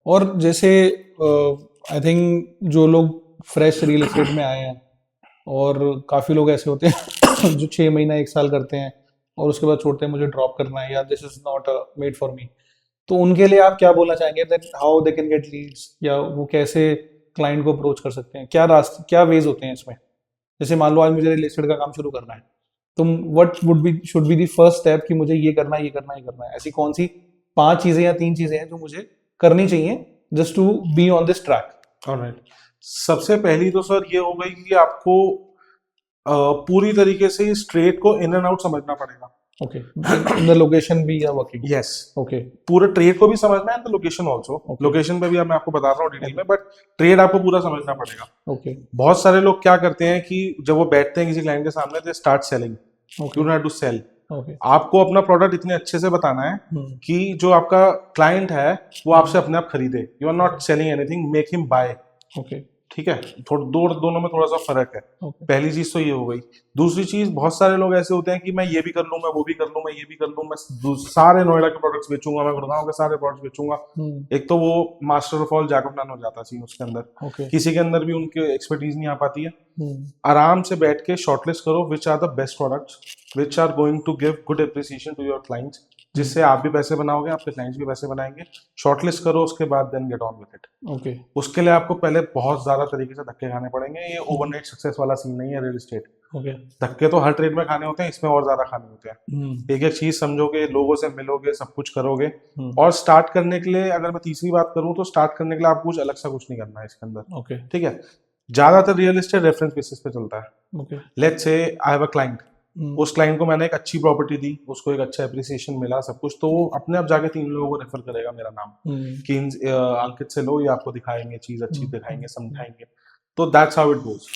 और जैसे I think जो लोग फ्रेश रियल एस्टेट में आए हैं, और काफ़ी लोग ऐसे होते हैं जो 6 महीना 1 साल करते हैं और उसके बाद छोड़ते हैं, मुझे ड्रॉप करना है या this is not made for me. तो उनके लिए आप क्या बोलना चाहेंगे that how they can get leads, या वो कैसे क्लाइंट को अप्रोच कर सकते हैं, क्या रास्ते, क्या वेज होते हैं इसमें? जैसे मान लो आज मुझे रियल एस्टेट का काम शुरू करना है, तो what would be should be the first step कि मुझे ये करना है, ये करना है, ये करना है, ऐसी कौन सी 5 चीजें या 3 चीजें हैं जो मुझे करनी चाहिए just to be on this track? Alright, सबसे पहली तो सर ये हो गई कि आपको पूरी तरीके से स्ट्रेट को इन एंड आउट समझना पड़ेगा। ओके, इन द लोकेशन भी या वर्किंग? Yes, okay. पूरे ट्रेड को भी समझना है, तो लोकेशन ऑल्सो। Okay. लोकेशन पे भी अब मैं आपको बता रहा हूँ डिटेल में, बट ट्रेड आपको पूरा समझना पड़ेगा। ओके। बहुत सारे लोग क्या करते हैं कि जब वो बैठते हैं किसी क्लाइंट के सामने, they start selling. Okay. You have to sell. Okay. आपको अपना प्रोडक्ट इतने अच्छे से बताना है कि जो आपका क्लाइंट है वो आपसे अपने आप खरीदे। You are not selling anything, make him buy. Okay. ठीक है, दोनों में थोड़ा सा फर्क है। ओके। पहली चीज तो ये हो गई। दूसरी चीज, बहुत सारे लोग ऐसे होते हैं कि मैं ये भी कर लूँ, मैं वो भी कर लूँ, मैं ये भी कर लूँ, मैं सारे नोएडा के प्रोडक्ट्स बेचूंगा, मैं गुड़गांव के सारे प्रोडक्ट्स बेचूंगा। एक तो वो master of all jack of none हो जाता है उसके अंदर। ओके। किसी के अंदर भी उनके एक्सपर्टीज नहीं आ पाती है। आराम से बैठ के शॉर्टलिस्ट करो which are the best products which are going to give good appreciation to your clients, जिससे आप भी पैसे बनाओगे, आपके क्लाइंट्स भी पैसे बनाएंगे। शॉर्टलिस्ट करो, उसके बाद then get on with it. Okay. उसके लिए आपको पहले बहुत ज्यादा तरीके से धक्के खाने पड़ेंगे। ये ओवरनाइट सक्सेस वाला सीन नहीं है रियल एस्टेट। ओके। धक्के तो हर ट्रेड में खाने होते हैं, इसमें और ज्यादा खाने होते हैं। एक एक चीज समझोगे, लोगों से मिलोगे, सब कुछ करोगे। और स्टार्ट करने के लिए, अगर मैं तीसरी बात करूं, तो स्टार्ट करने के लिए आपको कुछ अलग सा कुछ नहीं करना है इसके अंदर। ओके। ठीक है, ज्यादातर रियल एस्टेट रेफरेंस बेसिस पे चलता है। Okay. Let's say I have a client, उस क्लाइंट को मैंने एक अच्छी प्रॉपर्टी दी, उसको एक अच्छा एप्रिसिएशन मिला, सब कुछ, तो वो अपने आप जाके 3 लोगों को रेफर करेगा मेरा नाम कि अंकित से लो, ये आपको दिखाएंगे, चीज अच्छी दिखाएंगे, समझाएंगे। तो दैट्स हाउ इट गोज।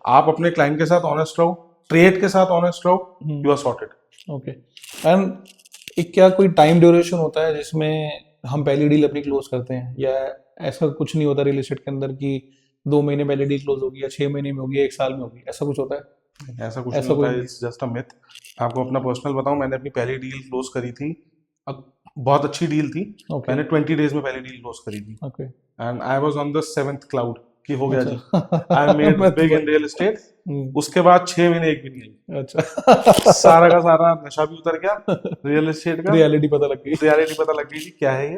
आप अपने क्लाइंट के साथ ऑनेस्ट रहो, ट्रेड के साथ ऑनेस्ट रहो, you are sorted. Okay. And एक क्या कोई टाइम ड्यूरेशन होता है जिसमें हम पहली डील अपनी क्लोज करते हैं, या ऐसा कुछ नहीं होता रियल एस्टेट के अंदर कि 2 महीने पहले डील क्लोज होगी, या 6 महीने में होगी, 1 साल में होगी, ऐसा कुछ होता है? ऐसा कुछ नहीं होता है, इट्स जस्ट अ मिथ। आपको अपना पर्सनल बताऊं, मैंने अपनी पहली डील क्लोज करी थी, बहुत अच्छी डील थी। मैंने 20 डेज में पहली डील क्लोज करी थी, and I was on the 7th cloud कि हो गया जी, I made big in real estate. उसके बाद 6 महीने एक भी नहीं आई। अच्छा। सारा का सारा नशा भी उतर गया रियल एस्टेट का, रियलिटी पता लग गई कि क्या है ये।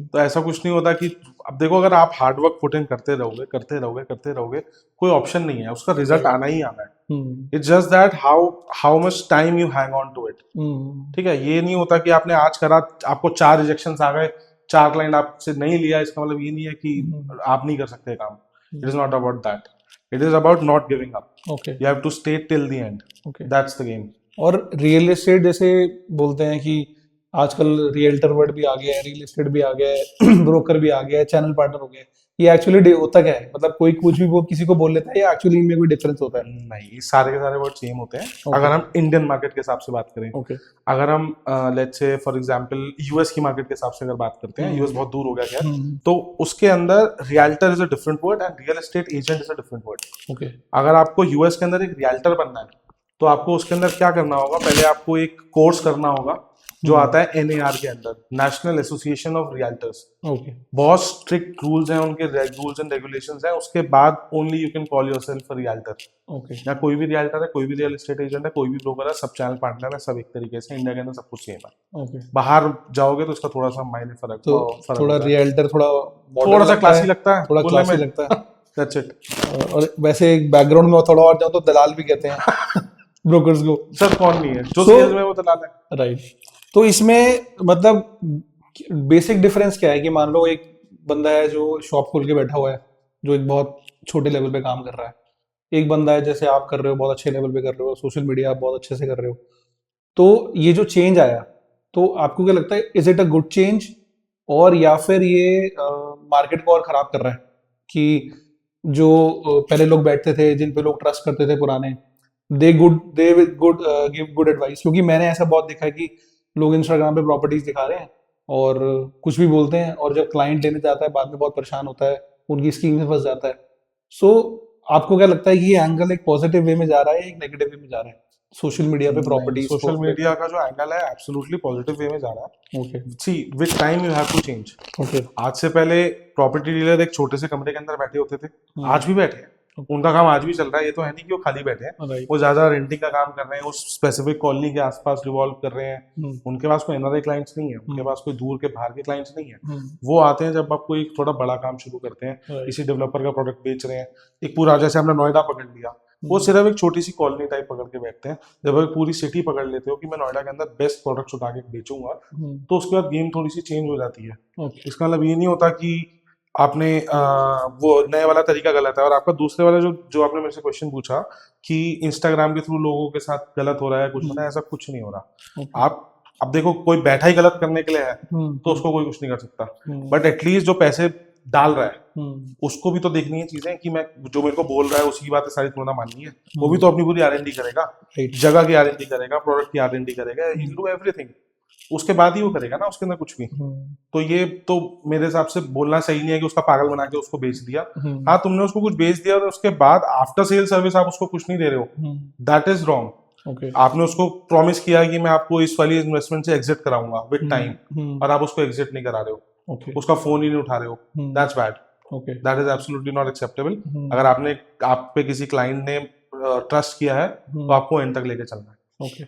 तो ऐसा कुछ नहीं होता कि, अब देखो, अगर आप हार्ड वर्क पुट इन करते रहोगे, कोई ऑप्शन नहीं है, उसका रिजल्ट आना ही आना है। It's just that how much time you hang on to it. ठीक है, ये नहीं होता कि आपने आज करा, आपको 4 रिजेक्शंस आ गए, 4 क्लाइंट आपसे नहीं लिया, इसका मतलब ये नहीं है कि आप नहीं कर सकते काम। It is not about that, it is about not giving up. You have to stay till the end, that's the game. और रियल एस्टेट जैसे बोलते हैं कि आजकल रियल्टर वर्ड भी आ गया है, रियल एस्टेट भी आ गया है, ब्रोकर भी आ गया है, चैनल पार्टनर हो गया है, ये एक्चुअली होता क्या है? मतलब कोई कुछ भी वो किसी को बोल लेता है, या एक्चुअली इनमें कोई डिफरेंस होता है? नहीं, सारे के सारे वर्ड सेम होते हैं। अगर हम इंडियन मार्केट के हिसाब से बात करें, अगर हम let's say for example US की मार्केट के हिसाब से अगर बात करते हैं, यूएस बहुत दूर हो गया क्या, तो उसके अंदर realtor is a different word and real estate agent is a different word. अगर आपको यूएस के अंदर एक रियल्टर बनना है, तो आपको उसके अंदर क्या करना होगा, पहले आपको एक कोर्स करना होगा जो आता है एनएआर के अंदर, नेशनल एसोसिएशन ऑफ रियल्टर्स। बहुत स्ट्रिक्ट रूल्स हैं उनके, रूल्स एंड रेगुलेशंस हैं। उसके बाद only you can call yourself a realtor. या कोई भी रियल्टर है, कोई भी रियल एस्टेट एजेंट है, कोई भी ब्रोकर है, सब चैनल पार्टनर है, सब एक तरीके से। इंडिया के अंदर सब कुछ सेम है। बाहर जाओगे तो इसका थोड़ा सा मायने फर्क, तो थोड़ा रियल्टर थोड़ा सा क्लासी लगता है, थोड़ा क्लासी लगता है। That's it. और वैसे एक बैकग्राउंड में थोड़ा और जाऊं तो दलाल भी कहते हैं ब्रोकर्स को। सर कौन नहीं है जो सेल्स में वो दलाल है, राइट। तो इसमें मतलब बेसिक डिफरेंस क्या है कि मान लो एक बंदा है जो शॉप खोल के बैठा हुआ है, जो एक बहुत छोटे लेवल पे काम कर रहा है, एक बंदा है जैसे आप कर रहे हो, बहुत अच्छे लेवल पे कर रहे हो, सोशल मीडिया आप बहुत अच्छे से कर रहे हो। तो ये जो चेंज आया, तो आपको क्या लगता है, is it a good change, और या फिर ये मार्केट को और खराब कर रहा है कि जो पहले लोग बैठते थे, जिन पे लोग ट्रस्ट करते थे पुराने, दे गुड गिव गुड एडवाइस? क्योंकि मैंने ऐसा बहुत देखा है कि लोग इंस्टाग्राम पे प्रॉपर्टीज दिखा रहे हैं और कुछ भी बोलते हैं, और जब क्लाइंट लेने जाता है बाद में बहुत परेशान होता है, उनकी स्कीम में फंस जाता है। सो आपको क्या लगता है कि ये एंगल एक पॉजिटिव वे में जा रहा है या एक नेगेटिव वे में जा रहा है? सोशल मीडिया पे प्रॉपर्टीज सोशल मीडिया का जो एंगल है एब्सोल्युटली पॉजिटिव वे में जा रहा है। Okay see with time you have to change. Okay आज से पहले प्रॉपर्टी डीलर एक छोटे से कमरे के अंदर बैठे होते थे, आज भी बैठे हैं, उनका काम आज भी चल रहा है। ये तो है नहीं कि वो खाली बैठे हैं, राइट वो ज्यादा रेंटिंग का काम कर रहे हैं, उस स्पेसिफिक कॉलोनी के आसपास रिवॉल्व कर रहे हैं। उनके पास कोई एनआरआई क्लाइंट्स नहीं है, उनके पास कोई दूर के बाहर के क्लाइंट्स नहीं है। वो आते हैं जब आप कोई थोड़ा बड़ा काम शुरू करते हैं, राइट किसी डेवलपर का प्रोडक्ट बेच रहे हैं। एक पूरा जैसे हमने नोएडा पकड़ लिया, वो सिर्फ एक छोटी सी कॉलोनी टाइप पकड़ के बैठते हैं। जब आप पूरी सिटी पकड़ लेते हो कि मैं नोएडा के अंदर बेस्ट प्रोडक्ट्स उठा के बेचूंगा, तो उसके बाद गेम थोड़ी सी चेंज हो जाती है। ओके इसका मतलब ये नहीं होता कि आपने वो नए वाला तरीका गलत है। और आपका दूसरे वाला जो जो आपने मेरे से क्वेश्चन पूछा कि इंस्टाग्राम के थ्रू लोगों के साथ गलत हो रहा है, कुछ हो रहा है, ऐसा कुछ नहीं हो रहा। ओके आप अब देखो, कोई बैठा ही गलत करने के लिए है तो उसको कोई कुछ नहीं कर सकता, बट एटलीस्ट जो पैसे डाल रहा है उसको भी तो देखनी है चीजें कि मैं जो मेरे को बोल रहा है उसकी बातें सारी थोड़ा माननी है। वो भी तो अपनी पूरी आर&डी करेगा, राइट जगह की आर&डी करेगा, प्रोडक्ट की आर&डी करेगा, ही डू एवरीथिंग। उसके बाद ही वो करेगा ना उसके अंदर कुछ भी। तो ये तो मेरे हिसाब से बोलना सही नहीं है कि उसका पागल बना के उसको बेच दिया। हाँ, तुमने उसको कुछ बेच दिया और उसके बाद आफ्टर सेल सर्विस आप उसको कुछ नहीं दे रहे हो, दैट इज रॉन्ग। ओके आपने उसको प्रॉमिस किया कि मैं आपको इस वाली इन्वेस्टमेंट से एग्जिट कराऊंगा विद टाइम, और आप उसको एग्जिट नहीं करा रहे हो, ओके उसका फोन ही नहीं उठा रहे हो, that's bad, okay that is absolutely not acceptable. अगर आपने आप पे किसी क्लाइंट ने ट्रस्ट किया है तो आपको एंड तक लेके चलना है। ओके